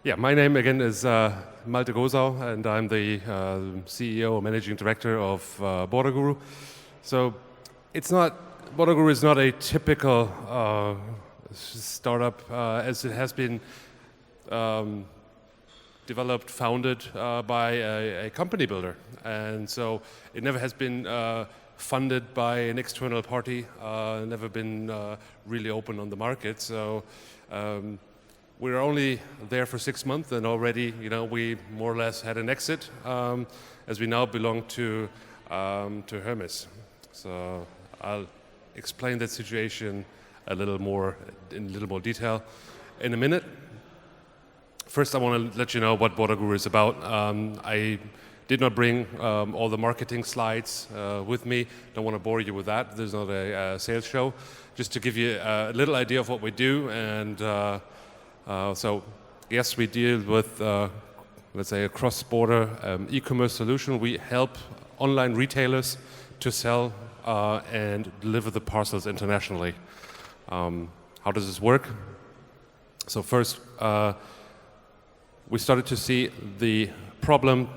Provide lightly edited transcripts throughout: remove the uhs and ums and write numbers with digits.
Yeah, my name again is Malte Gosau, and I'm the CEO or Managing Director of BorderGuru. So BorderGuru is not a typical startup as it has been developed, founded by a company builder. And so it never has been funded by an external party, never been really open on the market. So we're only there for 6 months, and already, we more or less had an exit, as we now belong to Hermes. So I'll explain that situation in a little more detail in a minute. First, I want to let you know what BorderGuru is about. I did not bring all the marketing slides with me. Don't want to bore you with that. There's not a sales show. Just to give you a little idea of what we do, and so yes, we deal with, let's say, a cross-border e-commerce solution. We help online retailers to sell and deliver the parcels internationally. How does this work? So first, we started to see the problem,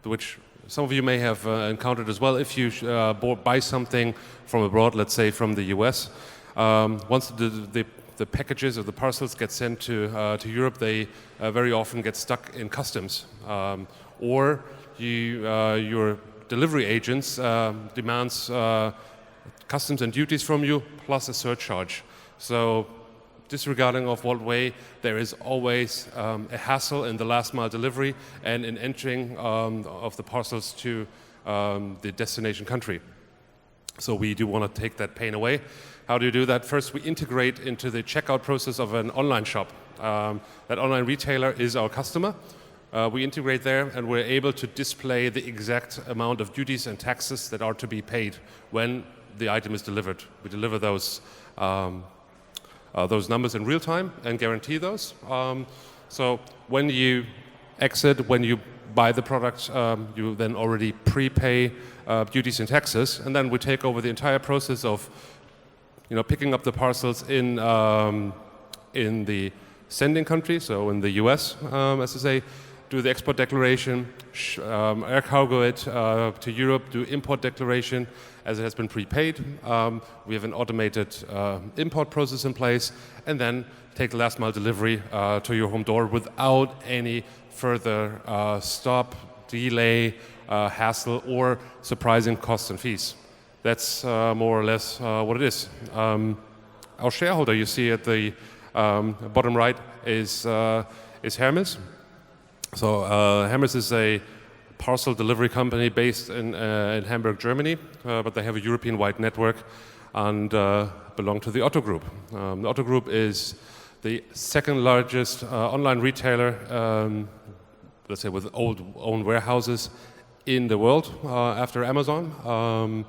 which some of you may have encountered as well. If you buy something from abroad, let's say from the US, once the packages or the parcels get sent to Europe, they very often get stuck in customs. Or your delivery agents demands customs and duties from you, plus a surcharge. So disregarding of what way, there is always a hassle in the last mile delivery and in entering of the parcels to the destination country. So we do want to take that pain away. How do you do that? First, we integrate into the checkout process of an online shop. That online retailer is our customer. We integrate there, and we're able to display the exact amount of duties and taxes that are to be paid when the item is delivered. We deliver those numbers in real time and guarantee those. So when you exit, when you buy the product, you then already prepay duties and taxes, and then we take over the entire process of picking up the parcels in the sending country, so in the US, as I say, do the export declaration, air cargo it to Europe, do import declaration as it has been prepaid. We have an automated import process in place, and then take the last mile delivery to your home door without any further stop, delay, hassle, or surprising costs and fees. That's more or less what it is. Our shareholder, you see at the bottom right, is Hermes. So Hermes is a parcel delivery company based in Hamburg, Germany, but they have a European-wide network and belong to the Otto Group. The Otto Group is the second largest online retailer, let's say with own warehouses in the world after Amazon.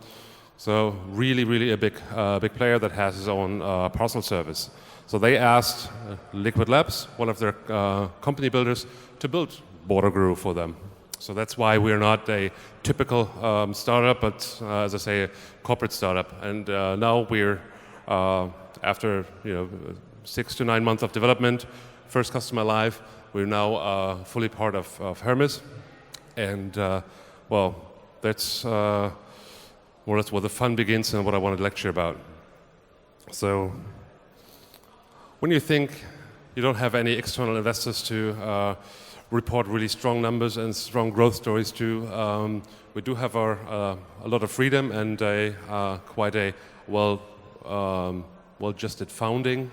So really a big player that has his own parcel service. So they asked Liquid Labs, one of their company builders, to build BorderGuru for them. So that's why we're not a typical startup, but as I say, a corporate startup. And now we're, after 6 to 9 months of development, first customer live, we're now fully part of Hermes. And well, that's more or less where the fun begins and what I want to lecture about. So when you think you don't have any external investors to report really strong numbers and strong growth stories to, we do have a lot of freedom and quite a well-adjusted funding.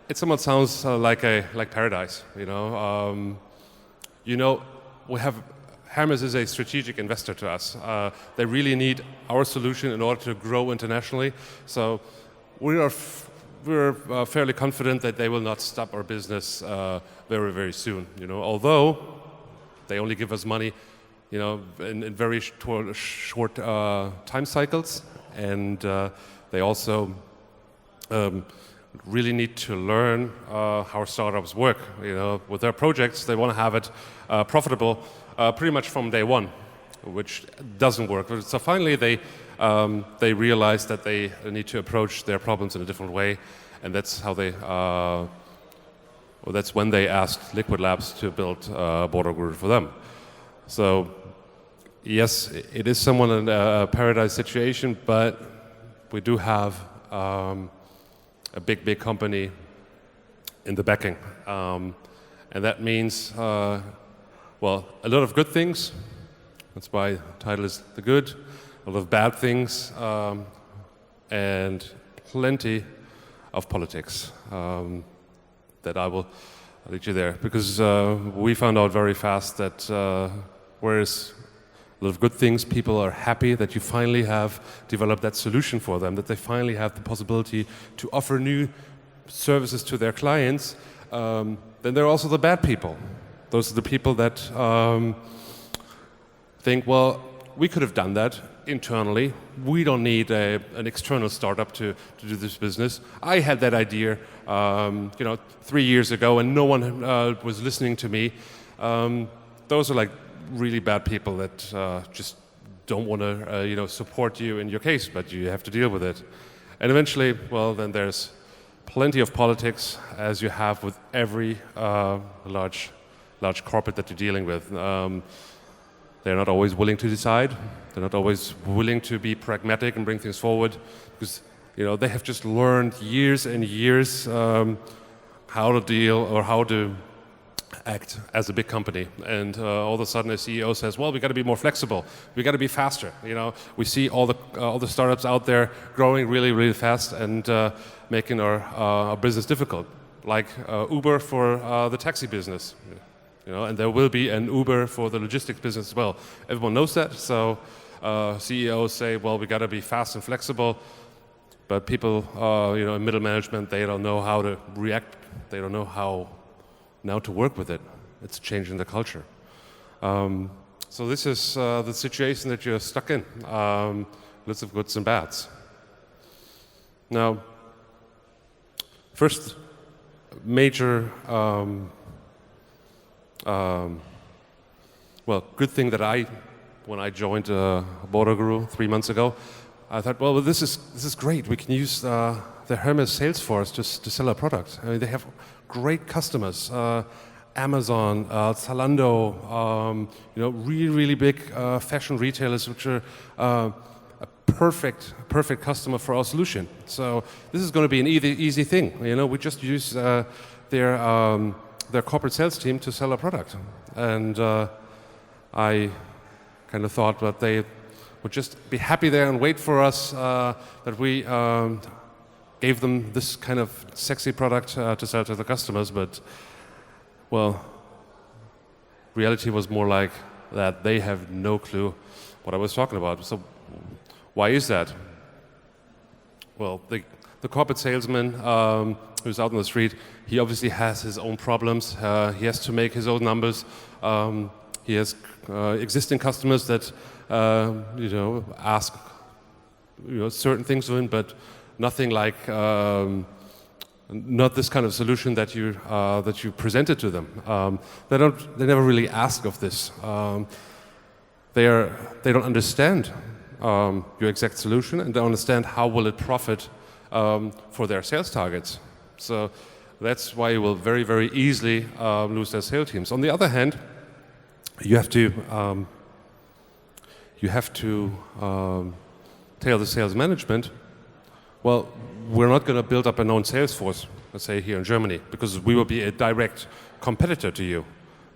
It somewhat sounds like paradise, we have Hermes is a strategic investor to us. They really need our solution in order to grow internationally. So we're fairly confident that they will not stop our business very, very soon. Although they only give us money, in very short time cycles, and they also really need to learn how startups work. With their projects, they want to have it profitable pretty much from day one, which doesn't work. So finally, they realize that they need to approach their problems in a different way, and that's how they Well, that's when they asked Liquid Labs to build BorderGuru for them. So yes, it is somewhat a paradise situation, but we do have a big company in the backing. And that means, well, a lot of good things. That's why the title is The Good. A lot of bad things, and plenty of politics. That I will lead you there, because we found out very fast that whereas a lot of good things, people are happy that you finally have developed that solution for them, that they finally have the possibility to offer new services to their clients, then there are also the bad people. Those are the people that think, well, we could have done that internally. We don't need an external startup to do this business. I had that idea, 3 years ago, and no one was listening to me. Those are like really bad people that just don't want to, support you in your case, but you have to deal with it. And eventually, well, then there's plenty of politics, as you have with every large corporate that you're dealing with. They're not always willing to decide. They're not always willing to be pragmatic and bring things forward, because they have just learned years and years how to deal or how to act as a big company. And all of a sudden, a CEO says, "Well, we got to be more flexible. We got to be faster." We see all the startups out there growing really, really fast and making our business difficult, like Uber for the taxi business. And there will be an Uber for the logistics business as well. Everyone knows that, so CEOs say, well, we got to be fast and flexible, but people, in middle management, they don't know how to react. They don't know how now to work with it. It's changing the culture. So this is the situation that you're stuck in. Lots of goods and bads. Now, first major good thing that when I joined BorderGuru 3 months ago, I thought, well, this is great. We can use the Hermes sales force to sell our product. I mean, they have great customers. Amazon, Zalando, really, really big fashion retailers, which are a perfect customer for our solution. So this is going to be an easy thing. We just use their corporate sales team to sell a product. And I kind of thought that they would just be happy there and wait for us, that we gave them this kind of sexy product to sell to the customers. But, well, reality was more like that they have no clue what I was talking about. So why is that? Well, the corporate salesman who's out on the street, he obviously has his own problems. He has to make his own numbers. He has existing customers that ask certain things of him, but nothing like not this kind of solution that you presented to them. They never really ask of this. They don't understand your exact solution, and don't understand how will it profit for their sales targets. So that's why you will very, very easily lose their sales teams. On the other hand, you have to tell the sales management, well, we're not going to build up a known sales force, let's say here in Germany, because we will be a direct competitor to you.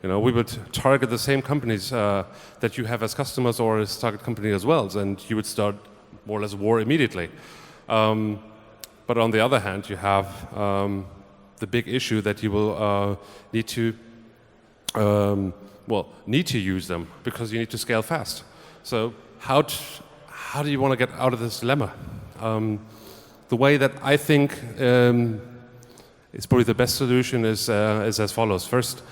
We would target the same companies that you have as customers or as target company as well, and you would start more or less war immediately. But on the other hand, you have the big issue that you will need to use them because you need to scale fast. So how do you want to get out of this dilemma? The way that I think is probably the best solution is as follows. First,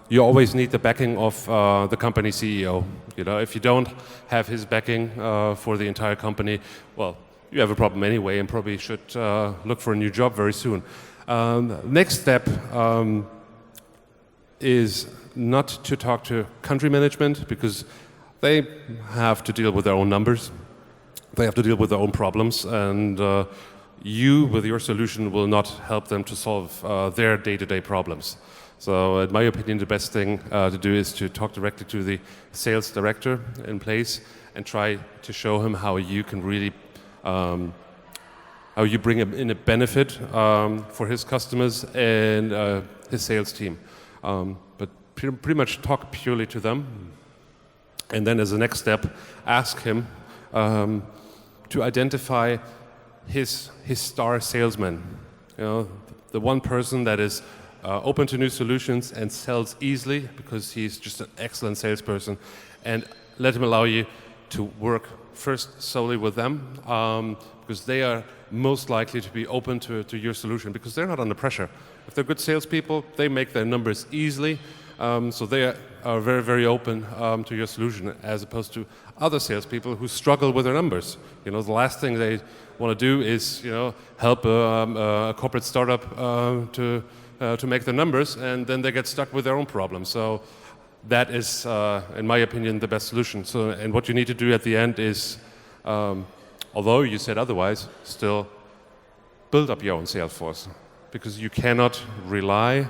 you always need the backing of the company CEO. If you don't have his backing for the entire company, well, you have a problem anyway and probably should look for a new job very soon. Next step is not to talk to country management, because they have to deal with their own numbers. They have to deal with their own problems, and you with your solution will not help them to solve their day-to-day problems. So in my opinion, the best thing to do is to talk directly to the sales director in place and try to show him how you can really, how you bring in a benefit for his customers and his sales team. But pretty much talk purely to them. And then as a next step, ask him to identify his star salesman. You know, the one person that is open to new solutions and sells easily because he's just an excellent salesperson, and let him allow you to work first solely with them because they are most likely to be open to your solution because they're not under pressure. If they're good salespeople, they make their numbers easily, so they are very, very open to your solution, as opposed to other salespeople who struggle with their numbers. You know, the last thing they want to do is, you know, help a corporate startup to make their numbers, and then they get stuck with their own problems. So that is, in my opinion, the best solution. So, and what you need to do at the end is, although you said otherwise, still build up your own sales force, because you cannot rely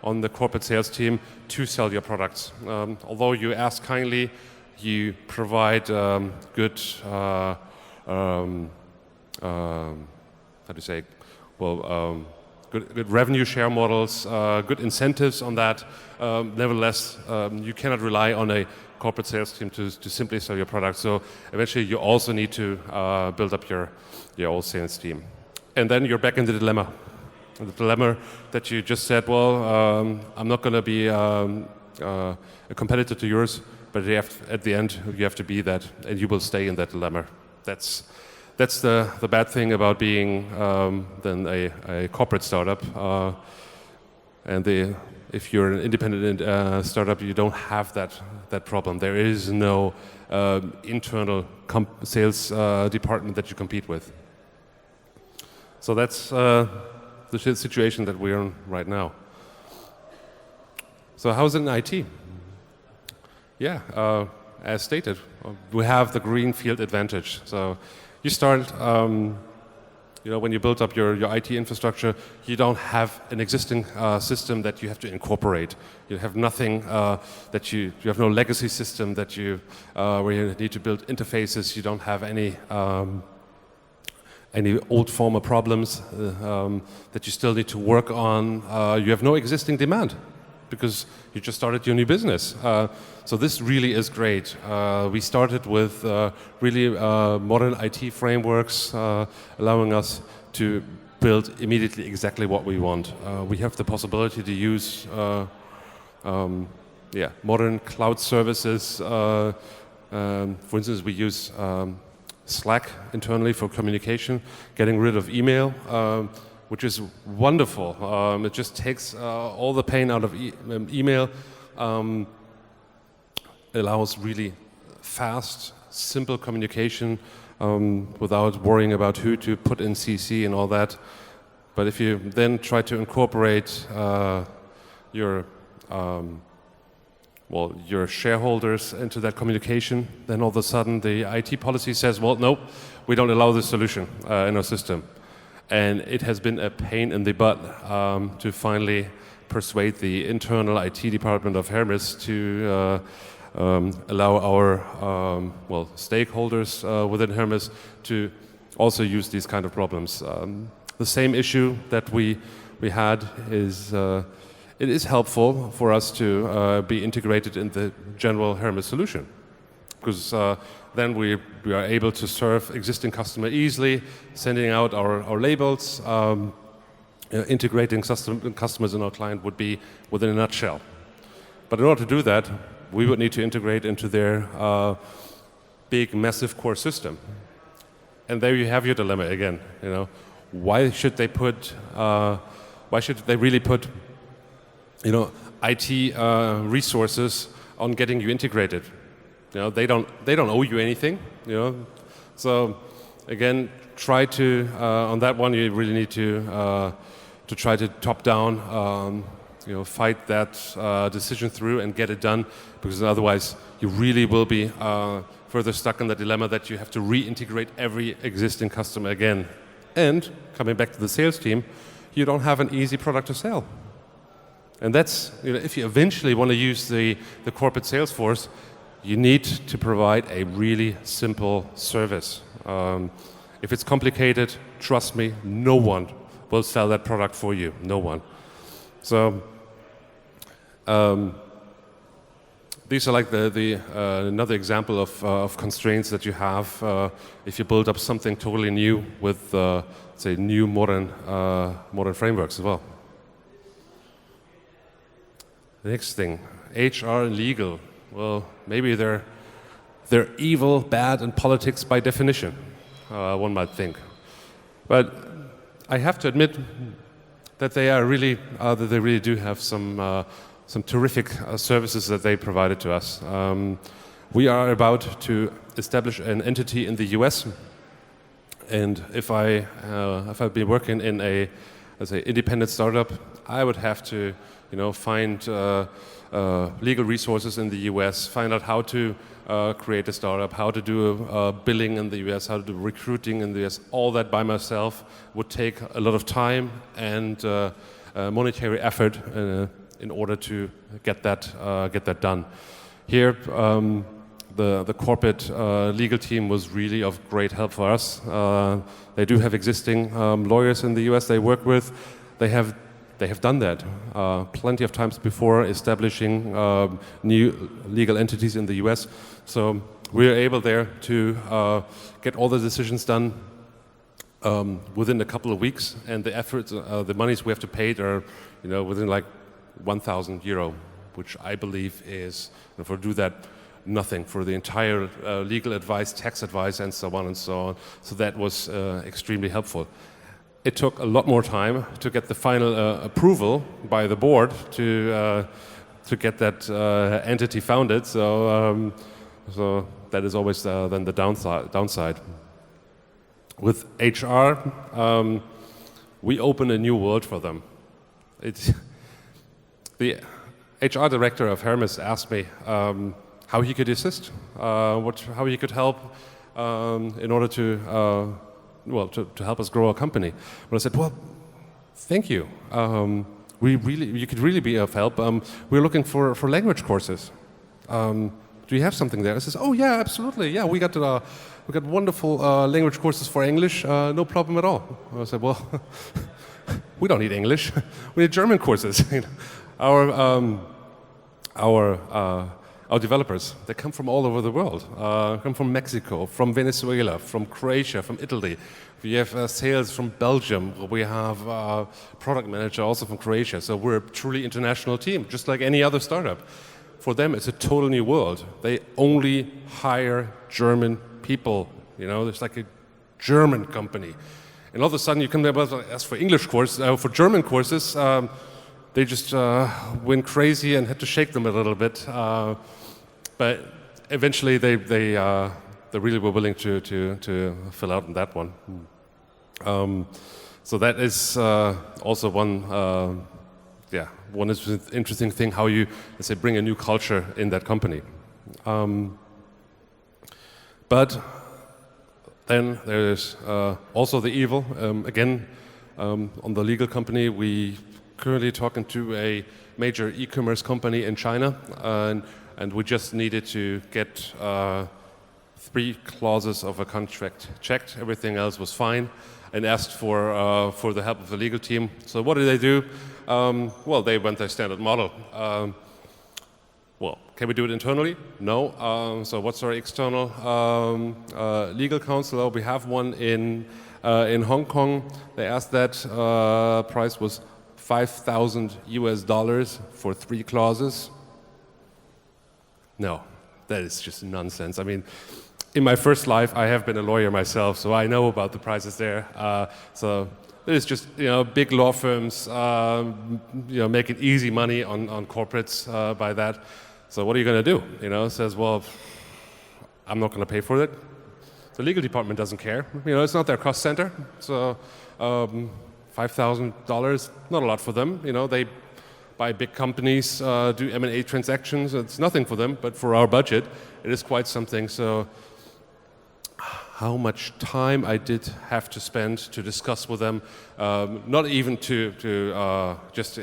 on the corporate sales team to sell your products. Although you ask kindly, you provide good, how do you say, well, good revenue share models, good incentives on that. Nevertheless, you cannot rely on a corporate sales team to simply sell your product. So eventually you also need to build up your own sales team. And then you're back in the dilemma. The dilemma that you just said, well, I'm not going to be a competitor to yours, but at the end you have to be that, and you will stay in that dilemma. That's the bad thing about being then a corporate startup. And if you're an independent startup, you don't have that problem. There is no internal sales department that you compete with. So that's the situation that we're in right now. So how's it in IT? Yeah, as stated, we have the greenfield advantage. So you start, you know, when you build up your IT infrastructure, you don't have an existing system that you have to incorporate. You have nothing that you have no legacy system that where you need to build interfaces. You don't have any old former problems that you still need to work on. You have no existing demand because you just started your new business. So this really is great. We started with really modern IT frameworks, allowing us to build immediately exactly what we want. We have the possibility to use modern cloud services. For instance, we use Slack internally for communication, getting rid of email, which is wonderful. It just takes all the pain out of email, allows really fast, simple communication without worrying about who to put in CC and all that. But if you then try to incorporate your shareholders into that communication, then all of a sudden the IT policy says, well, no, we don't allow this solution in our system. And it has been a pain in the butt to finally persuade the internal IT department of Hermes to allow our stakeholders within Hermes to also use these kind of problems. The same issue that we had is it is helpful for us to be integrated in the general Hermes solution, because then we are able to serve existing customer easily, sending out our labels, integrating customers in our client would be within a nutshell. But in order to do that, we would need to integrate into their big, massive core system. And there you have your dilemma again. You know, why should they really put, you know, IT resources on getting you integrated? You know, they don't owe you anything. You know, so again, try to on that one. You really need to try to top down. You know, fight that decision through and get it done, because otherwise you really will be further stuck in the dilemma that you have to reintegrate every existing customer again. And coming back to the sales team, you don't have an easy product to sell. And that's, if you eventually want to use the corporate sales force, you need to provide a really simple service. If it's complicated, trust me, no one will sell that product for you. No one. So these are like another example of constraints that you have if you build up something totally new with, say, new modern frameworks as well. The next thing, HR and legal. Well, maybe they're evil, bad, and politics by definition. One might think, but I have to admit that they really do have some terrific services that they provided to us. We are about to establish an entity in the US, and if I'd be working in a, let's say, independent startup, I would have to, find legal resources in the US, find out how to create a startup, how to do billing in the US, how to do recruiting in the US. All that by myself would take a lot of time and monetary effort in order to get that done. Here, the corporate legal team was really of great help for us. They do have existing lawyers in the US they work with. They have done that plenty of times before, establishing new legal entities in the US. So we are able there to get all the decisions done within a couple of weeks, and the efforts, the monies we have to pay are, within like €1,000, which I believe is, for do that, nothing for the entire legal advice, tax advice, and so on and so on. So that was extremely helpful. It took a lot more time to get the final approval by the board to get that entity founded. So that is always then the downside. With HR, we open a new world for them. The HR director of Hermes asked me how he could assist, how he could help in order to help us grow our company. But I said, well, thank you. You could really be of help. We're looking for language courses. Do you have something there? I says, oh yeah, absolutely. Yeah, we got wonderful language courses for English. No problem at all. I said, well, we don't need English. We need German courses. Our developers, they come from all over the world. Come from Mexico, from Venezuela, from Croatia, from Italy. We have sales from Belgium. We have product manager also from Croatia. So we're a truly international team, just like any other startup. For them, it's a total new world. They only hire German people. There's like a German company. And all of a sudden, you can ask for English course, for German courses. They just went crazy and had to shake them a little bit. But eventually, they really were willing to fill out on that one. So that is also one interesting thing, how you, let's say, bring a new culture in that company. But then there is also the evil. Again, on the legal company, we currently talking to a major e-commerce company in China, and we just needed to get 3 clauses of a contract checked. Everything else was fine, and asked for the help of the legal team. So what did they do? Well, they went their standard model. Well, can we do it internally? No. So what's our external legal counsel? We have one in Hong Kong. They asked that price was $5,000 for 3 clauses. No, that is just nonsense. I mean, in my first life, I have been a lawyer myself, so I know about the prices there. So it's just, big law firms, making easy money on corporates by that. So what are you going to do? Says, well, I'm not going to pay for it. The legal department doesn't care. It's not their cost center. So $5,000, not a lot for them. They buy big companies, do M&A transactions. It's nothing for them, but for our budget, it is quite something. So how much time I did have to spend to discuss with them, not even to just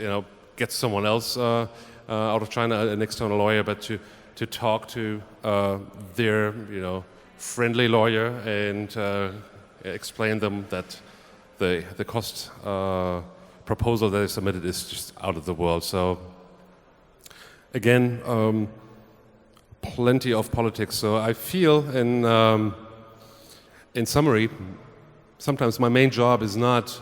get someone else out of China, an external lawyer, but to talk to their friendly lawyer and explain them that the cost proposal that I submitted is just out of the world. So again, plenty of politics. So I feel, in summary, sometimes my main job is not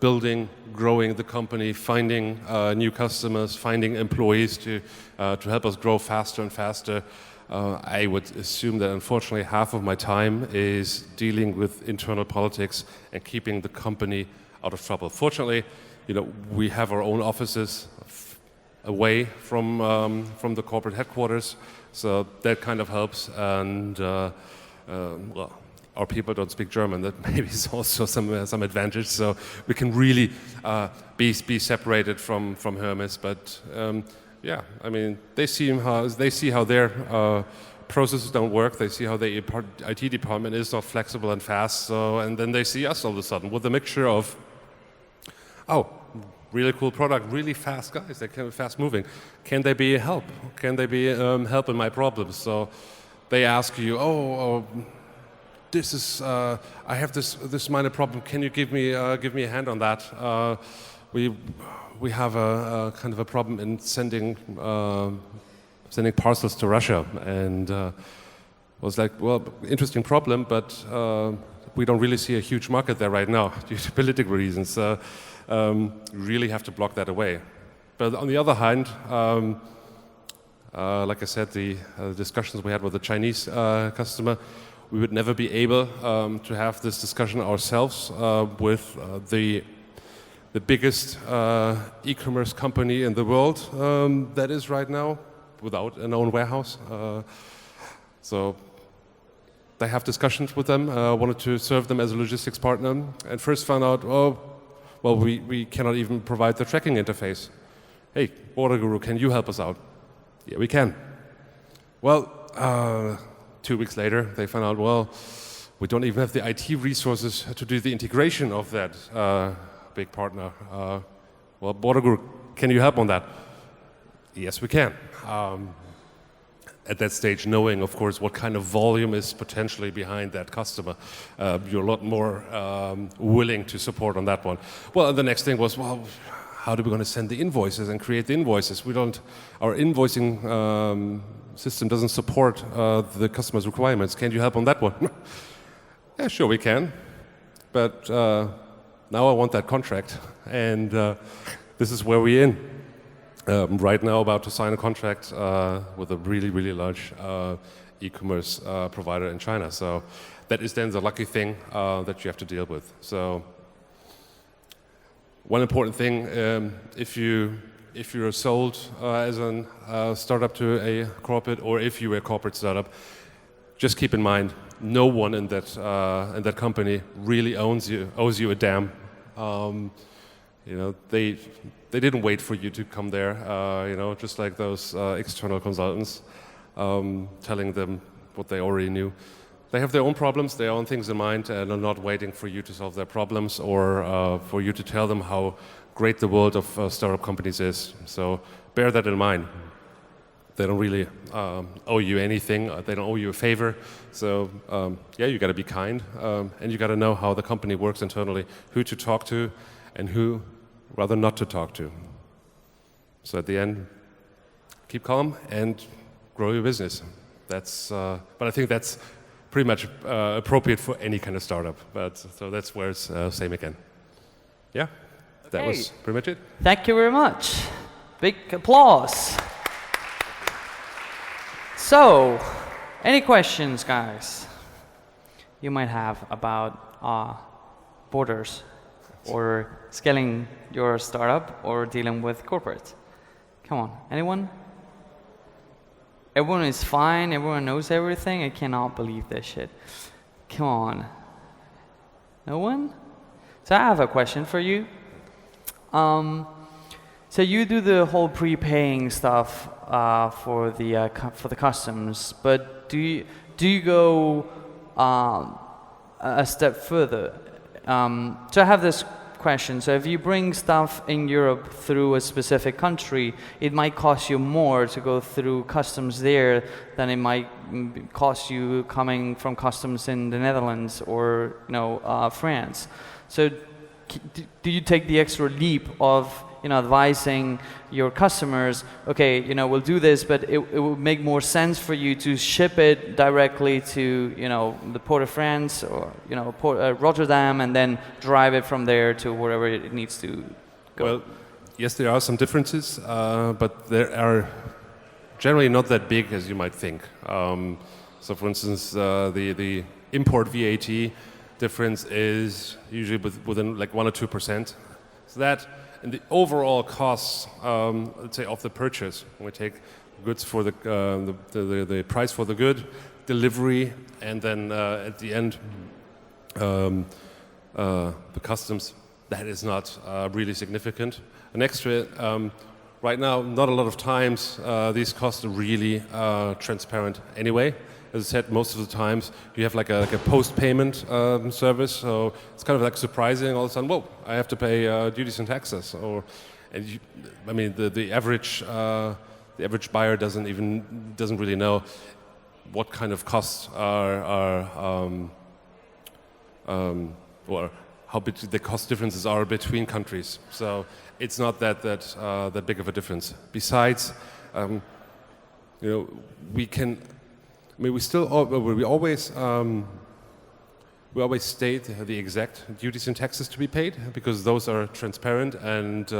building, growing the company, finding new customers, finding employees to help us grow faster and faster. I would assume that unfortunately half of my time is dealing with internal politics and keeping the company out of trouble. Fortunately, we have our own offices away from the corporate headquarters, so that kind of helps. And well, our people don't speak German. That maybe is also some advantage. So we can really be separated from Hermes. But yeah, I mean, they see how their processes don't work. They see how the IT department is not flexible and fast. So and then they see us all of a sudden with a mixture of, oh, really cool product, really fast guys. They can be fast moving. Can they be a help? Can they be help in my problems? So they ask you, this is I have this minor problem. Can you give me a hand on that? We have a kind of a problem in sending parcels to Russia, and was like, well, interesting problem, but we don't really see a huge market there right now due to political reasons. Really have to block that away. But on the other hand, like I said, the discussions we had with the Chinese customer, we would never be able to have this discussion ourselves with the biggest e-commerce company in the world that is right now without an own warehouse. So they have discussions with them, wanted to serve them as a logistics partner, and first found out, well, we cannot even provide the tracking interface. Hey, BorderGuru, can you help us out? Yeah, we can. Well, 2 weeks later, they found out, well, we don't even have the IT resources to do the integration of that big partner. Well, BorderGuru, can you help on that? Yes, we can. At that stage, knowing, of course, what kind of volume is potentially behind that customer, you're a lot more willing to support on that one. Well, the next thing was, well, how are we going to send the invoices and create the invoices? Our invoicing system doesn't support the customer's requirements. Can you help on that one? Yeah, sure we can. But now I want that contract, and this is where we're in. Right now, about to sign a contract with a really, really large e-commerce provider in China. So that is then the lucky thing that you have to deal with. So one important thing, if you're sold as a startup to a corporate, or if you're a corporate startup, just keep in mind, no one in that company really owes you a damn. They didn't wait for you to come there, just like those external consultants telling them what they already knew. They have their own problems, their own things in mind, and are not waiting for you to solve their problems or for you to tell them how great the world of startup companies is. So bear that in mind. They don't really owe you anything. They don't owe you a favor. So yeah, you got to be kind, and you got to know how the company works internally, who to talk to, and who rather not to talk to. So at the end, keep calm and grow your business. But I think that's pretty much appropriate for any kind of startup. So that's where it's same again. Yeah, okay. That was pretty much it. Thank you very much. Big applause. So, any questions, guys, you might have about borders, or scaling your startup, or dealing with corporate? Come on, anyone? Everyone is fine, everyone knows everything. I cannot believe this shit. Come on. No one? So I have a question for you. So you do the whole prepaying stuff for the customs, but do you go a step further. So I have this question. So if you bring stuff in Europe through a specific country, it might cost you more to go through customs there than it might cost you coming from customs in the Netherlands or France. So do you take the extra leap of advising your customers, okay, we'll do this, but it would make more sense for you to ship it directly to, the Port of France or, Rotterdam, and then drive it from there to wherever it needs to go? Well, yes, there are some differences, but they are generally not that big as you might think. So, for instance, the import VAT difference is usually within like 1 or 2%. So that, and the overall costs, let's say, of the purchase, when we take goods for the price for the good, delivery, and then at the end, the customs, that is not really significant. And extra, right now, not a lot of times these costs are really transparent anyway. As I said, most of the times you have like a post-payment service, so it's kind of like surprising. All of a sudden, whoa, I have to pay duties and taxes. The average buyer doesn't really know what kind of costs are or how big the cost differences are between countries. So it's not that big of a difference. Besides, we can. I mean, we always state the exact duties and taxes to be paid because those are transparent and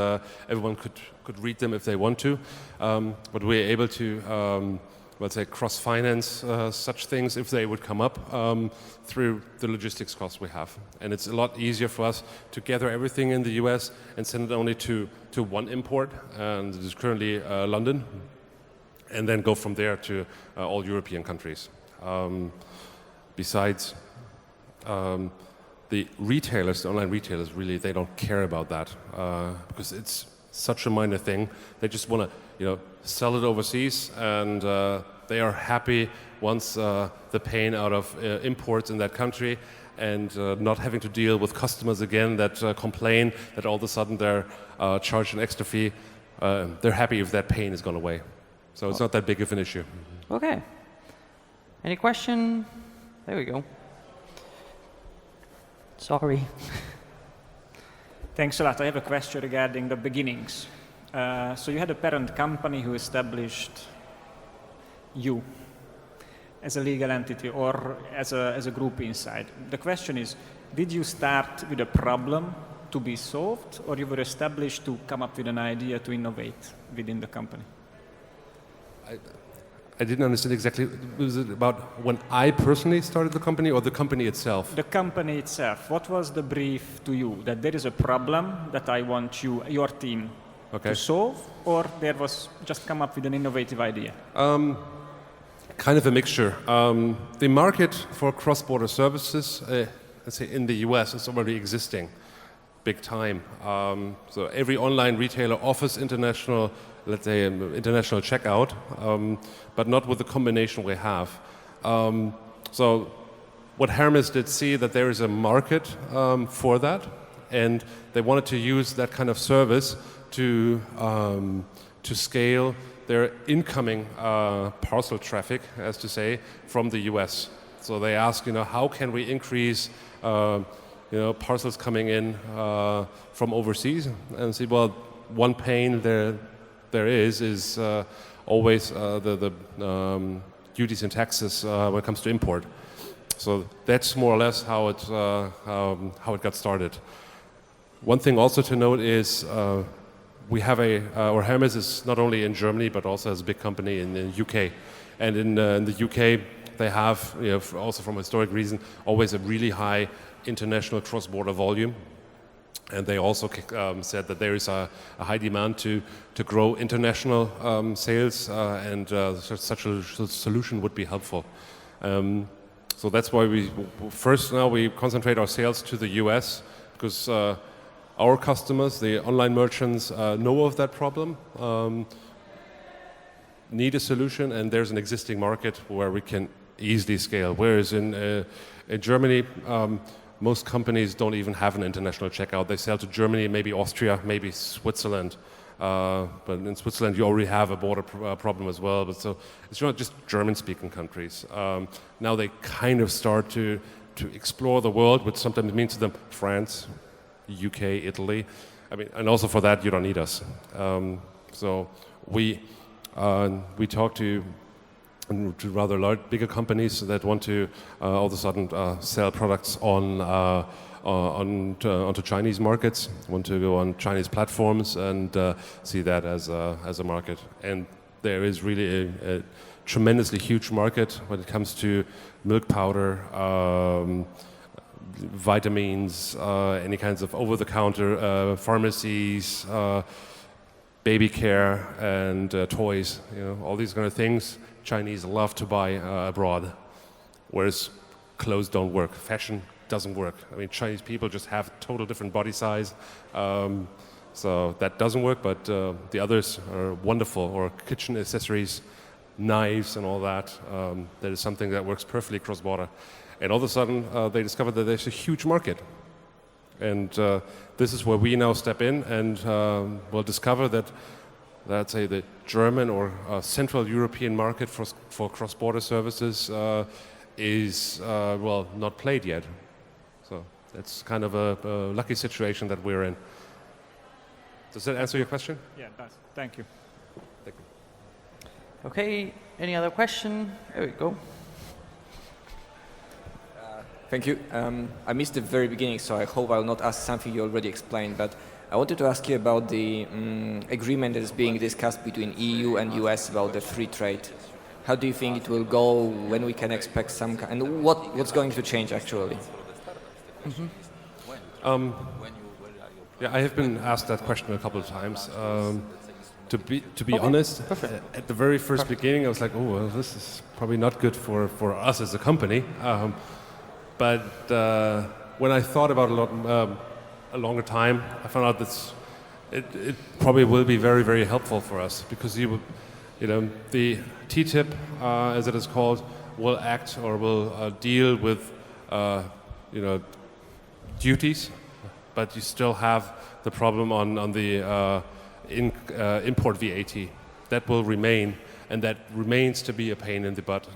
everyone could read them if they want to. But we're able to, let's say, cross-finance such things if they would come up through the logistics costs we have. And it's a lot easier for us to gather everything in the US and send it only to one import, and it is currently London, and then go from there to all European countries. Besides, the retailers, the online retailers, really, they don't care about that because it's such a minor thing. They just want to, sell it overseas, and they are happy once the pain out of imports in that country and not having to deal with customers again that complain that all of a sudden they're charged an extra fee. They're happy if that pain has gone away. So it's not that big of an issue. Okay. Any question? There we go. Sorry. Thanks a lot. I have a question regarding the beginnings. So you had a parent company who established you as a legal entity or as a group inside. The question is, did you start with a problem to be solved, or you were established to come up with an idea to innovate within the company? I didn't understand exactly. Was it about when I personally started the company or the company itself? The company itself. What was the brief to you? That there is a problem that I want your team to solve, or there was just come up with an innovative idea? Kind of a mixture. The market for cross-border services, let's say in the US, is already existing big time. So every online retailer offers international, let's say, international checkout, but not with the combination we have. So what Hermes did see that there is a market for that, and they wanted to use that kind of service to scale their incoming parcel traffic, as to say, from the US. So they asked, how can we increase parcels coming in from overseas, and see, well, one pain there is always the duties and taxes when it comes to import. So that's more or less how it got started. One thing also to note is we have or Hermes is not only in Germany but also has a big company in the UK, and in the UK they have, also from a historic reason, always a really high international cross-border volume, and they also said that there is a high demand to grow international sales, and such a solution would be helpful. So that's why we concentrate our sales to the US, because our customers, the online merchants, know of that problem, need a solution, and there's an existing market where we can easily scale. Whereas in Germany, most companies don't even have an international checkout. They sell to Germany, maybe Austria, maybe Switzerland. But in Switzerland, you already have a border problem as well. But so it's not just German-speaking countries. Now they kind of start to explore the world, which sometimes means to them France, UK, Italy. I mean, and also for that, you don't need us. So we talk to rather large, bigger companies that want to all of a sudden sell products onto Chinese markets, want to go on Chinese platforms and see that as a market. And there is really a tremendously huge market when it comes to milk powder, vitamins, any kinds of over-the-counter pharmacies, baby care, and toys. You know, all these kind of things. Chinese love to buy abroad, whereas clothes don't work. Fashion doesn't work. I mean, Chinese people just have total different body size, so that doesn't work. But the others are wonderful, or kitchen accessories, knives, and all that. That is something that works perfectly cross-border. And all of a sudden, they discovered that there's a huge market. And this is where we now step in and will discover that, let's say, the German or Central European market for cross-border services is, well, not played yet. So that's kind of a lucky situation that we're in. Does that answer your question? Yeah, it does. Thank you. Thank you. Okay, any other question? There we go. Thank you. I missed the very beginning, so I hope I will not ask something you already explained, but I wanted to ask you about the agreement that is being discussed between EU and US about the free trade. How do you think it will go, when we can expect some kind, and what's going to change actually? Mm-hmm. Yeah, I have been asked that question a couple of times. To be honest, at the very first beginning, I was like, oh, well, this is probably not good for us as a company. But when I thought about it a longer time, I found out that it probably will be very, very helpful for us, because the TTIP, as it is called, will act or will deal with duties, but you still have the problem on the import VAT. That will remain, and that remains to be a pain in the butt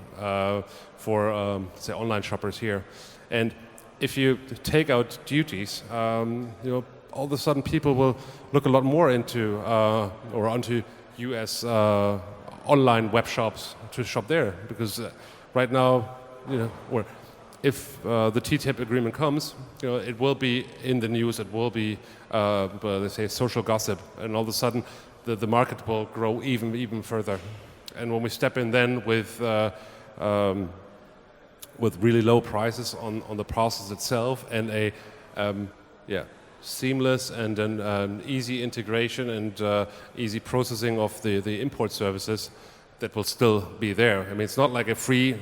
for say online shoppers here. And if you take out duties, all of a sudden people will look a lot more into or onto US online web shops to shop there, because right now, or if the TTIP agreement comes, it will be in the news. It will be, let's say, social gossip, and all of a sudden, the market will grow even further. And when we step in then with really low prices on the process itself, and a seamless and an easy integration and easy processing of the import services, that will still be there. I mean, it's not like a free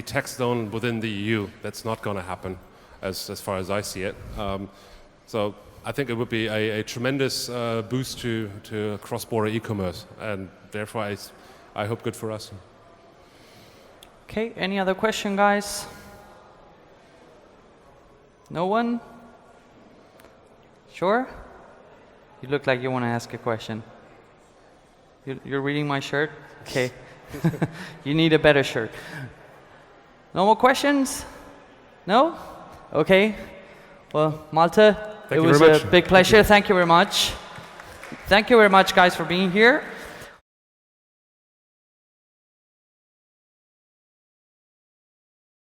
tax zone within the EU. That's not going to happen, as far as I see it. So I think it would be a tremendous boost to cross-border e-commerce, and therefore I hope good for us. Okay, any other question, guys? No one? Sure? You look like you want to ask a question. You're reading my shirt? Okay. You need a better shirt. No more questions? No? Okay. Well, Malte, it was a big pleasure. Thank you very much. Thank you very much, guys, for being here.